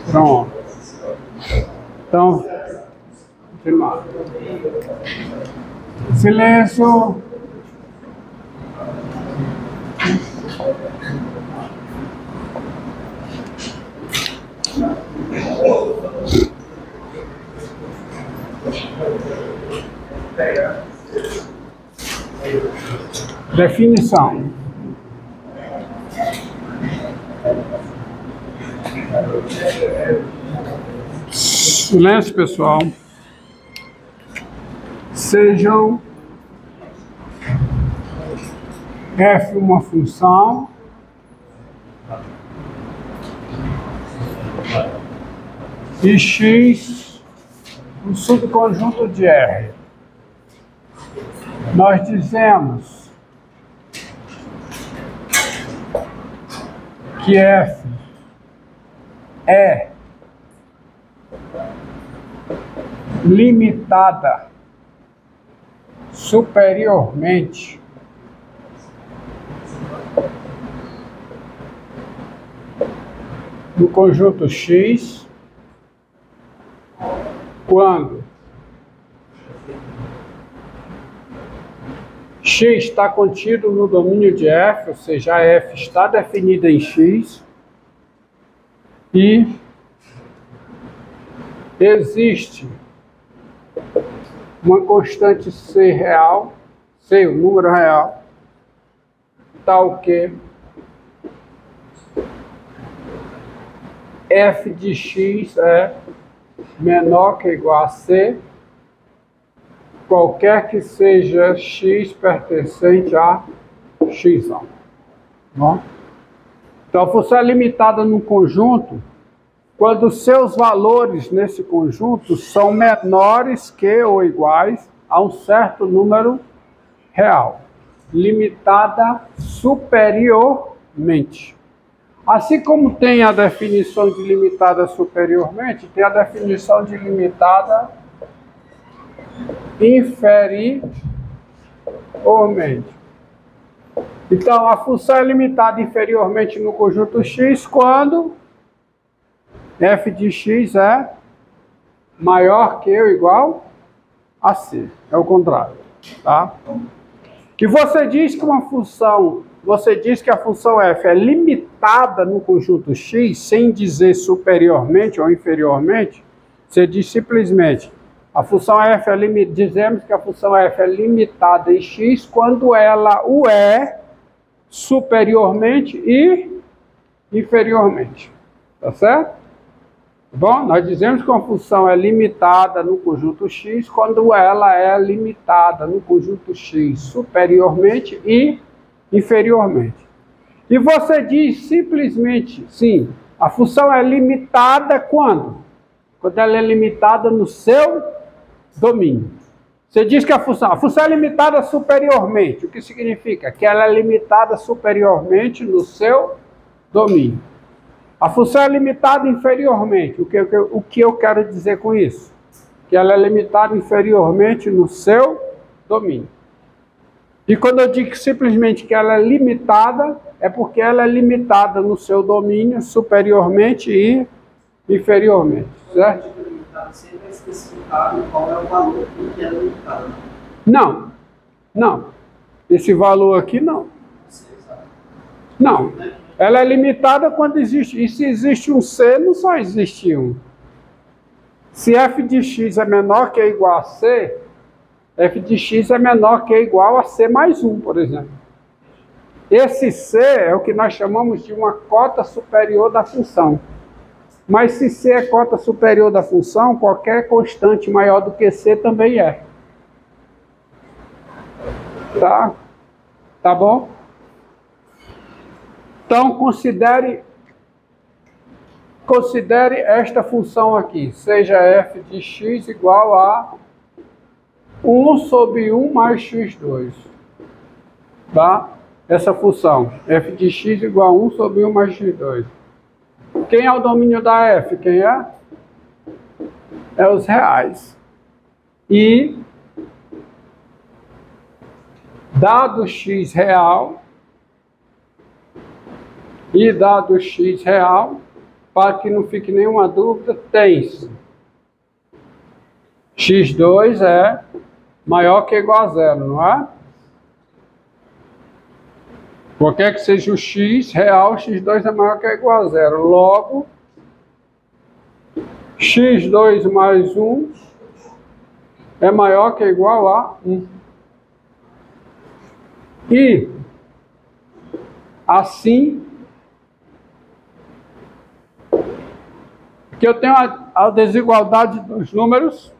Pronto. Então, continuar. Silêncio. Definição. Silêncio, pessoal. Sejam f uma função e x um subconjunto de R. Nós dizemos que f é limitada superiormente no conjunto X quando X está contido no domínio de F, ou seja, a F está definida em X e existe uma constante C real, C, o número real, tal que f de x é menor que ou igual a C, qualquer que seja x pertencente a x. Bom? Então, a função é limitada num conjunto quando seus valores nesse conjunto são menores que ou iguais a um certo número real, limitada superiormente. Assim como tem a definição de limitada superiormente, tem a definição de limitada inferiormente. Então, a função é limitada inferiormente no conjunto X quando f de x é maior que ou igual a C. É o contrário, tá? Que você diz que uma função, você diz que a função f é limitada no conjunto X sem dizer superiormente ou inferiormente, você diz simplesmente a função f é dizemos que a função f é limitada em X quando ela o é superiormente e inferiormente. Tá certo? Bom, nós dizemos que uma função é limitada no conjunto X quando ela é limitada no conjunto X superiormente e inferiormente. E você diz simplesmente, sim, a função é limitada quando? Quando ela é limitada no seu domínio. Você diz que a função é limitada superiormente. O que significa? Que ela é limitada superiormente no seu domínio. A função é limitada inferiormente. O que eu quero dizer com isso? Que ela é limitada inferiormente no seu domínio. E quando eu digo simplesmente que ela é limitada, é porque ela é limitada no seu domínio superiormente e inferiormente. Certo? Sempre é especificado qual é o valor que é limitado. Não. Não. Esse valor aqui não. Não. Ela é limitada quando existe. E se existe um C, não só existe um. Se f de x é menor que ou igual a C, f de x é menor que ou igual a C mais 1, por exemplo. Esse C é o que nós chamamos de uma cota superior da função. Mas se C é cota superior da função, qualquer constante maior do que C também é. Tá? Tá bom? Então, considere esta função aqui, seja f de x igual a 1 sobre 1 mais x2. Tá? Essa função, f de x igual a 1 sobre 1 mais x2. Quem é o domínio da f? Quem é? É os reais. E, dado x real, para que não fique nenhuma dúvida, tens x2 é maior que ou igual a zero, não é? Qualquer que seja o x real, x2 é maior que ou igual a zero. Logo, x2 mais 1 é maior que ou igual a 1. E, assim, que eu tenho a desigualdade dos números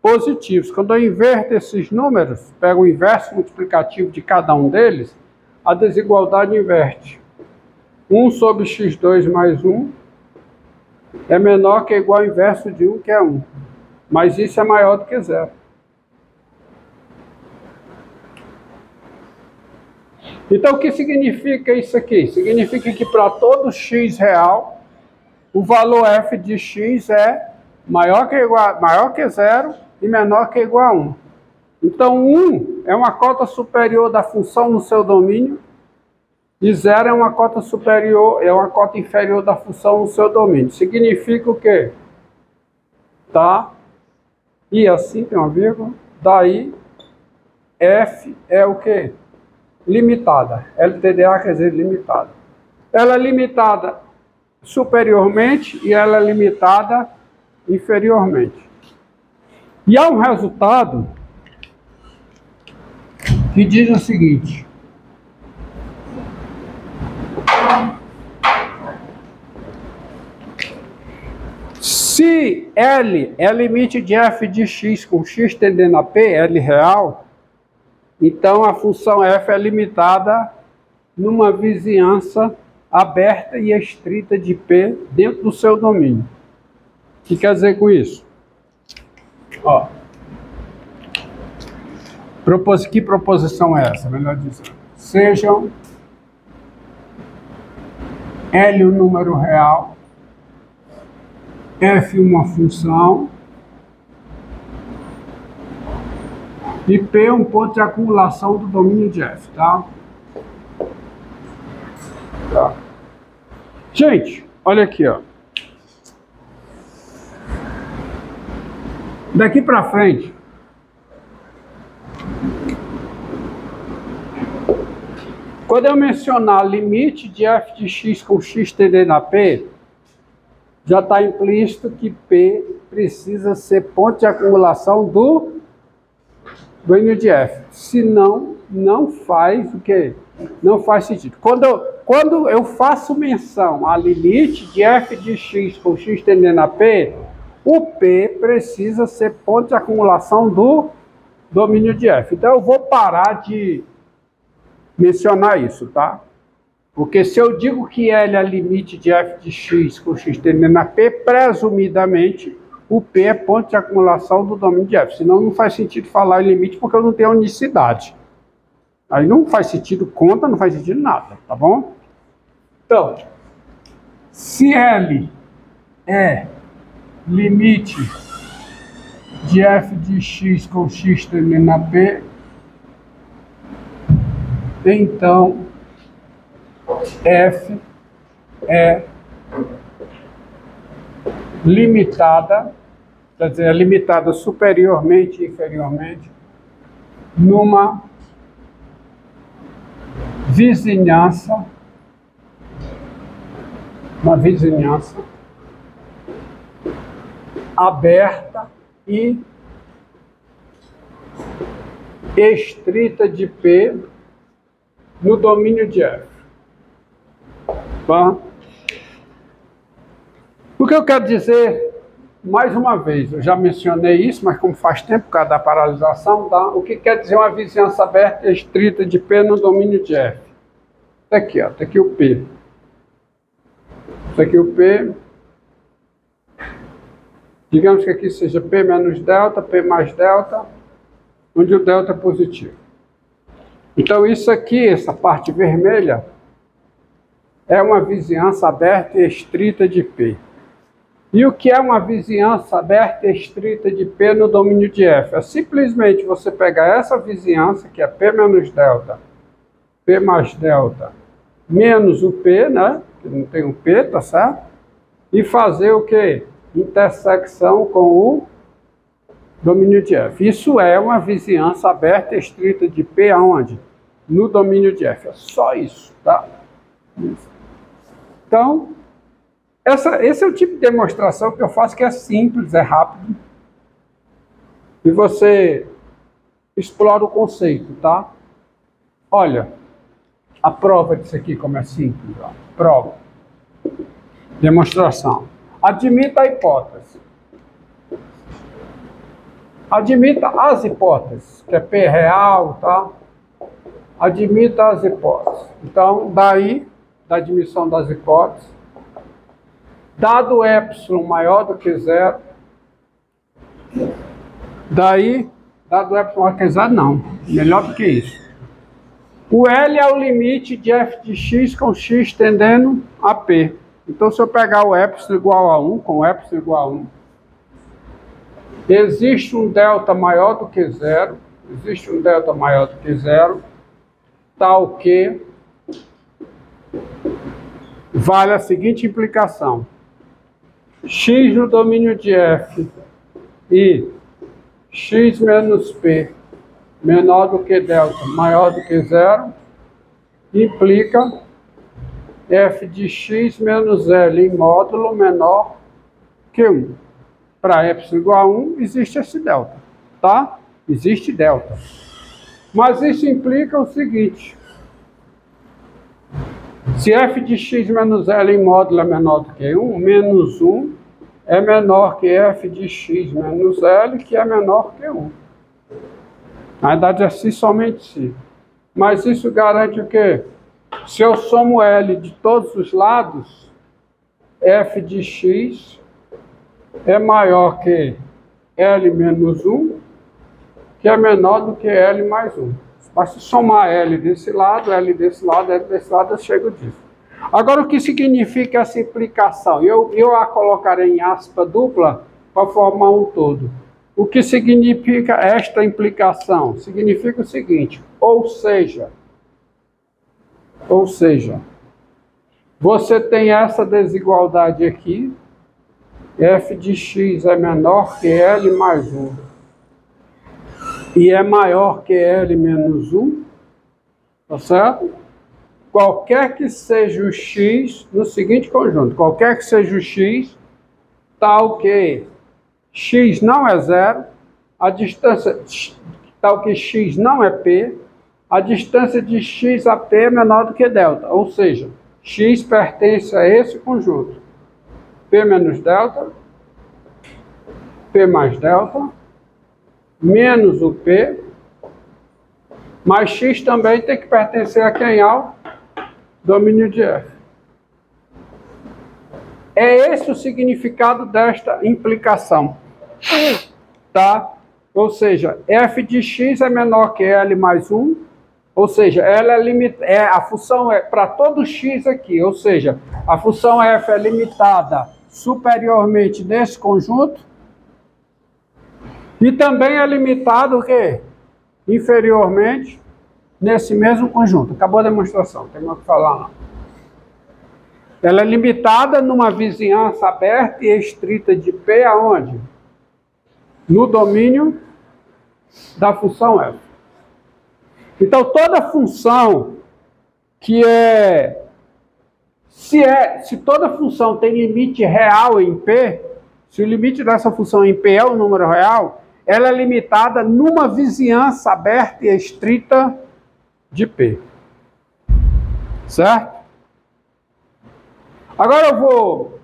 positivos. Quando eu inverto esses números, pego o inverso multiplicativo de cada um deles, a desigualdade inverte. 1 sobre x2 mais 1 é menor que ou igual ao inverso de 1, que é 1. Mas isso é maior do que zero. Então, o que significa isso aqui? Significa que para todo x real, o valor f de x é maior que zero e menor que ou igual a 1. Então, 1 é uma cota superior da função no seu domínio e 0 é uma cota superior, é uma cota inferior da função no seu domínio. Significa o quê? Tá? E assim tem uma vírgula. Daí, f é o quê? Limitada. LTDA quer dizer limitada. Ela é limitada superiormente e ela é limitada inferiormente. E há um resultado que diz o seguinte: se L é limite de f de x com x tendendo a P, L real, então a função f é limitada numa vizinhança aberta e estrita de P dentro do seu domínio. O que quer dizer com isso? Ó, que proposição é essa? Melhor dizendo, sejam L o número real, f uma função e P um ponto de acumulação do domínio de f, tá? Tá. Gente, olha aqui, ó. Daqui para frente, quando eu mencionar limite de f de x com x tendendo a P, já está implícito que P precisa ser ponto de acumulação do domínio de f. Senão, não faz o quê? Não faz sentido. Quando eu faço menção a limite de f de x com x tendendo a P, o P precisa ser ponto de acumulação do domínio de f. Então eu vou parar de mencionar isso, tá? Porque se eu digo que L é limite de f de x com x tendendo a P, presumidamente o P é ponto de acumulação do domínio de f. Senão não faz sentido falar em limite porque eu não tenho unicidade. Aí não faz sentido conta, não faz sentido nada, tá bom? Então, se L é limite de f de x com x tendendo a P, então f é limitada, quer dizer, é limitada superiormente e inferiormente numa vizinhança, aberta e estrita de P no domínio de f. Tá? O que eu quero dizer, mais uma vez, eu já mencionei isso, mas como faz tempo por causa da paralisação, tá? O que quer dizer uma vizinhança aberta e estrita de P no domínio de f? Tá aqui, ó, tá aqui o P. Tá aqui o P. Digamos que aqui seja P menos delta, P mais delta, onde o delta é positivo. Então isso aqui, essa parte vermelha, é uma vizinhança aberta e estrita de P. E o que é uma vizinhança aberta e estrita de P no domínio de f? É simplesmente você pegar essa vizinhança, que é P menos delta, P mais delta, menos o P, né? Que não tem o P, tá certo? e fazer o quê? Intersecção com o domínio de F. Isso é uma vizinhança aberta e estrita de P aonde? No domínio de F. É só isso, tá? Então, esse é o tipo de demonstração que eu faço, que é simples, é rápido. E você explora o conceito, tá? Olha, a prova disso aqui como é simples, ó. Prova. Demonstração. Admita a hipótese. Admita as hipóteses, que é P real, tá? Admita as hipóteses. Então, daí, da admissão das hipóteses, dado epsilon maior do que zero, daí, dado epsilon maior do que zero, não. Melhor do que isso. O L é o limite de f de x com x tendendo a P. Então, se eu pegar o epsilon igual a 1, com o epsilon igual a 1, existe um delta maior do que zero, tal que vale a seguinte implicação. X no domínio de F e x menos P menor do que delta, maior do que zero, implica f de x menos L em módulo menor que 1. Para epsilon igual a 1, existe esse delta, tá? Existe delta. Mas isso implica o seguinte: se f de x menos L em módulo é menor do que 1, menos 1 é menor que f de x menos L, que é menor que 1. Na verdade é si, somente si. Mas isso garante o quê? Se eu somo L de todos os lados, f de x é maior que L menos 1, que é menor do que L mais 1. Basta somar L desse lado, L desse lado, eu chego disso. Agora, o que significa essa implicação? Eu a colocarei em aspa dupla para formar um todo. O que significa esta implicação? Significa o seguinte, ou seja, você tem essa desigualdade aqui, f de x é menor que L mais 1, e é maior que L menos 1, tá certo? Qualquer que seja o x, no seguinte conjunto, qualquer que seja o x, tal que x não é zero, a distância, tal que x não é P, a distância de x a P é menor do que delta, ou seja, x pertence a esse conjunto. P menos delta, P mais delta, menos o P, mas x também tem que pertencer a quem? Ao domínio de F. É esse o significado desta implicação, tá? Ou seja, f de x é menor que L mais 1, ou seja, ela a função é para todo x aqui, ou seja, a função f é limitada superiormente nesse conjunto e também é limitada o quê? Inferiormente nesse mesmo conjunto. Acabou a demonstração, não tem mais o que falar não. Ela é limitada numa vizinhança aberta e estrita de P aonde? No domínio da função f. Então, toda função que se toda função tem limite real em P, se o limite dessa função em P é o número real, ela é limitada numa vizinhança aberta e estrita de P. Certo? Agora eu vou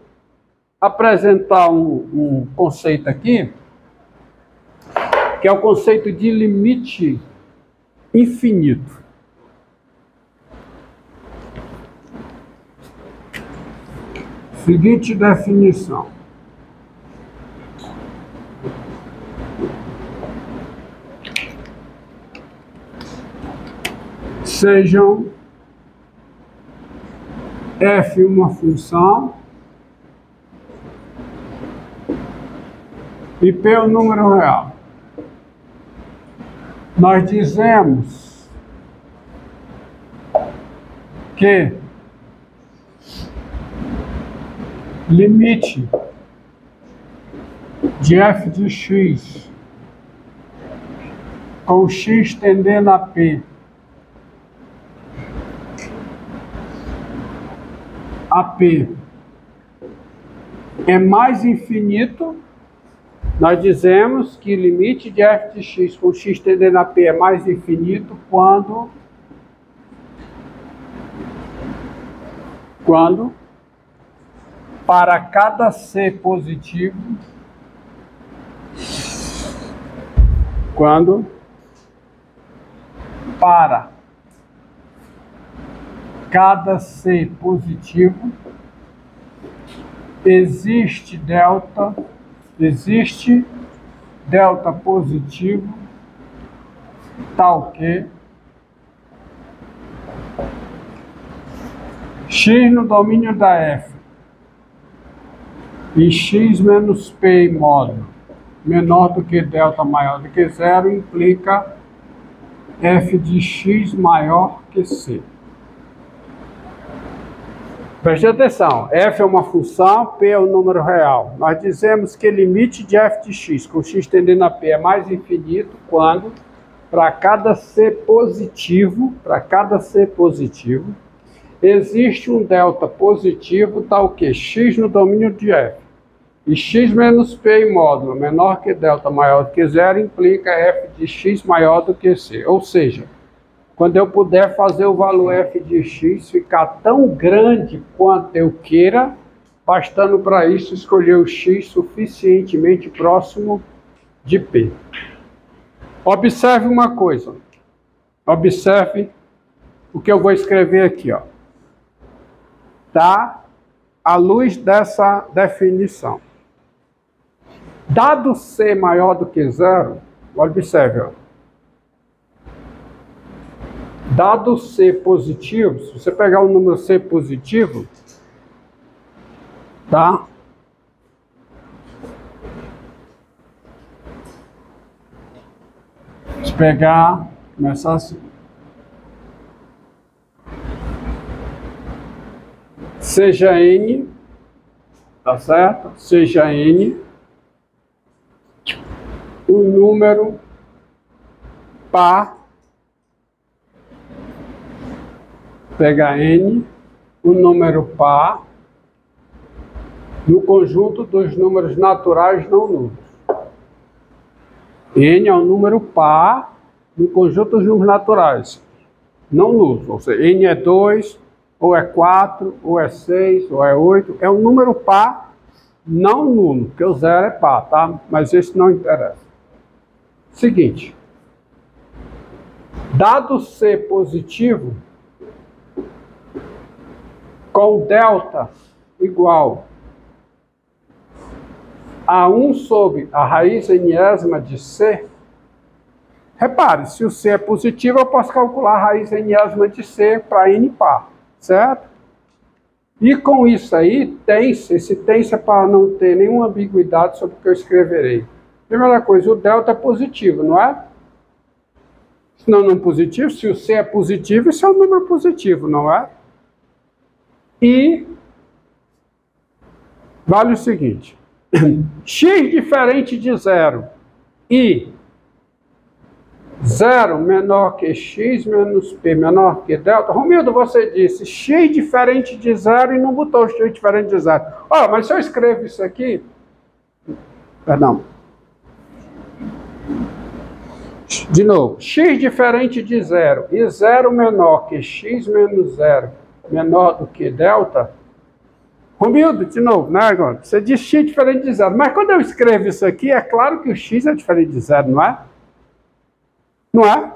apresentar um conceito aqui, que é o conceito de limite infinito. Seguinte definição. Sejam f uma função e p um número real. Nós dizemos que limite de f de x com x tendendo a p é mais infinito, nós dizemos que limite de f de x com x tendendo a p é mais infinito quando para cada c positivo, para cada c positivo existe delta positivo tal que x no domínio da f e x menos p em módulo menor do que delta maior do que zero implica f de x maior que c. Preste atenção, f é uma função, p é um número real. Nós dizemos que limite de f de x com x tendendo a p é mais infinito quando, para cada c positivo, existe um delta positivo tal que x no domínio de f e x menos p em módulo menor que delta maior do que zero implica f de x maior do que c. Ou seja, quando eu puder fazer o valor f de x ficar tão grande quanto eu queira, bastando para isso escolher o x suficientemente próximo de p. Observe uma coisa. Observe o que eu vou escrever aqui, ó. Tá? À luz dessa definição. Dado c maior do que zero, observe, ó. Dado c positivo, se você pegar o número c positivo, tá? Se pegar, começar assim. Seja n, tá certo? Seja n o número par, pega n, o número par no conjunto dos números naturais não nulos. N é um número par no conjunto dos números naturais não nulos. Ou seja, n é 2, ou é 4, ou é 6, ou é 8. É um número par não nulo, porque o zero é par, tá? Mas isso não interessa. Seguinte. Dado C positivo, com delta igual a 1 sobre a raiz enésima de C, repare, se o C é positivo, eu posso calcular a raiz enésima de C para n par, certo? E com isso aí, tem-se, esse tem-se é para não ter nenhuma ambiguidade sobre o que eu escreverei. Primeira coisa, o delta é positivo, não é? Se não é positivo, se o C é positivo, isso é um número positivo, não é? E vale o seguinte, x diferente de zero e 0 menor que x menos p menor que delta. Romildo, você disse x diferente de zero e não botou x diferente de zero. Olha, mas se eu escrevo isso aqui, perdão, de novo, x diferente de zero e 0 menor que x menos 0 menor do que delta. Romildo, de novo, né, agora? Você diz x diferente de zero, mas quando eu escrevo isso aqui, é claro que o x é diferente de zero, não é? Não é?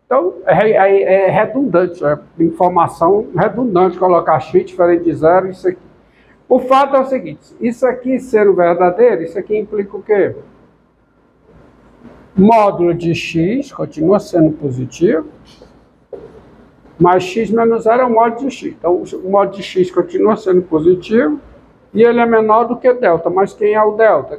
Então, é redundante, é informação redundante colocar x diferente de zero, isso aqui. O fato é o seguinte, isso aqui sendo verdadeiro, isso aqui implica o quê? Módulo de x continua sendo positivo, mas x menos 0 é o módulo de x. Então, o módulo de x continua sendo positivo e ele é menor do que delta. Mas quem é o delta?